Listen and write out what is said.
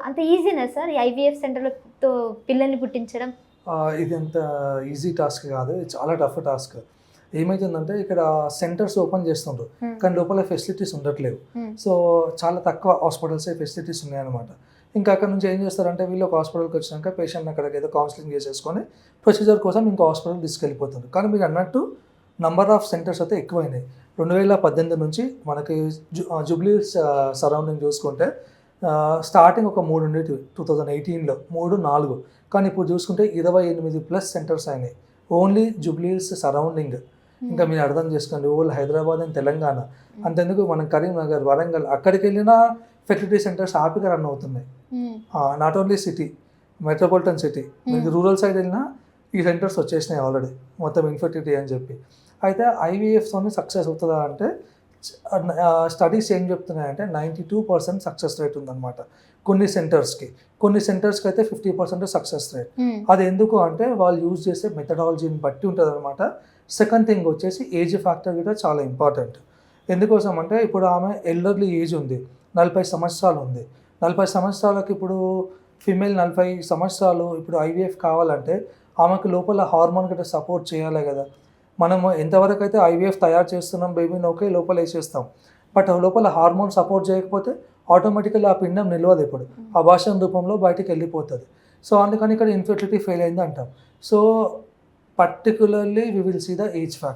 అంత ఈజీనా సార్ ఈ ఐవీఎఫ్ సెంటర్లో పిల్లల్ని పుట్టించడం? ఇది అంత ఈజీ టాస్క్ కాదు, ఇది చాలా టఫ్ టాస్క్. ఏమైతుందంటే ఇక్కడ సెంటర్స్ ఓపెన్ చేస్తుండ్రు, కానీ లోపల ఫెసిలిటీస్ ఉండట్లేవు. సో చాలా తక్కువ హాస్పిటల్స్ ఫెసిలిటీస్ ఉన్నాయన్నమాట. ఇంకా అక్కడ నుంచి ఏం చేస్తారంటే వీళ్ళు ఒక హాస్పిటల్కి వచ్చినాక పేషెంట్ని అక్కడికి ఏదో కౌన్సిలింగ్ చేసేసుకొని ప్రొసీజర్ కోసం ఇంకో హాస్పిటల్కి తీసుకెళ్ళిపోతుంది. కానీ మీరు అన్నట్టు నంబర్ ఆఫ్ సెంటర్స్ అయితే ఎక్కువైనాయి. 2018 నుంచి మనకి జూబ్లీ సరౌండింగ్ చూసుకుంటే స్టార్టింగ్ ఒక 3 ఉండేవి 2018లో, 3-4. కానీ ఇప్పుడు చూసుకుంటే 28+ సెంటర్స్ అయినాయి ఓన్లీ జూబ్లీస్ సరౌండింగ్. ఇంకా మీరు అర్థం చేసుకోండి, ఓల్ హైదరాబాద్ అండ్ తెలంగాణ అంతెందుకు మనం కరీంనగర్, వరంగల్ అక్కడికి వెళ్ళినా ఫెర్టిలిటీ సెంటర్స్ హ్యాపీగా రన్ అవుతున్నాయి. Not only city, metropolitan city, మీకు రూరల్ సైడ్ వెళ్ళినా ఈ సెంటర్స్ వచ్చేసినాయి ఆల్రెడీ మొత్తం ఇన్ఫెర్టిలిటీ అని చెప్పి. అయితే ఐవీఎఫ్తోనే సక్సెస్ అవుతుందా అంటే స్టడీస్ ఏం చెప్తున్నాయంటే 92% సక్సెస్ రేట్ ఉందన్నమాట కొన్ని సెంటర్స్కి. కొన్ని సెంటర్స్కి అయితే 50% సక్సెస్ రేట్. అది ఎందుకు అంటే వాళ్ళు యూజ్ చేసే మెథడాలజీని బట్టి ఉంటుంది అనమాట. సెకండ్ థింగ్ వచ్చేసి ఏజ్ ఫ్యాక్టర్ కూడా చాలా ఇంపార్టెంట్. ఎందుకోసం అంటే ఇప్పుడు ఆమె ఎల్డర్లీ ఏజ్ ఉంది, 40 సంవత్సరాలు ఉంది. 40 సంవత్సరాలకు ఇప్పుడు ఫిమేల్ 40 సంవత్సరాలు ఇప్పుడు ఐవీఎఫ్ కావాలంటే ఆమెకు లోపల హార్మోన్ గట్రా సపోర్ట్ చేయాలి కదా. మనము ఎంతవరకు అయితే ఐవీఎఫ్ తయారు చేస్తున్నాం బేబీని ఓకే లోపల వేసేస్తాం, బట్ లోపల హార్మోన్ సపోర్ట్ చేయకపోతే ఆటోమేటికల్లీ ఆ పిండం నిలవదు, ఇప్పుడు అబార్షన్ రూపంలో బయటికి వెళ్ళిపోతుంది. సో అందుకని ఇక్కడ ఇన్ఫెర్టిలిటీ ఫెయిల్ అయింది అంటాం. So particularly we will see the age factor.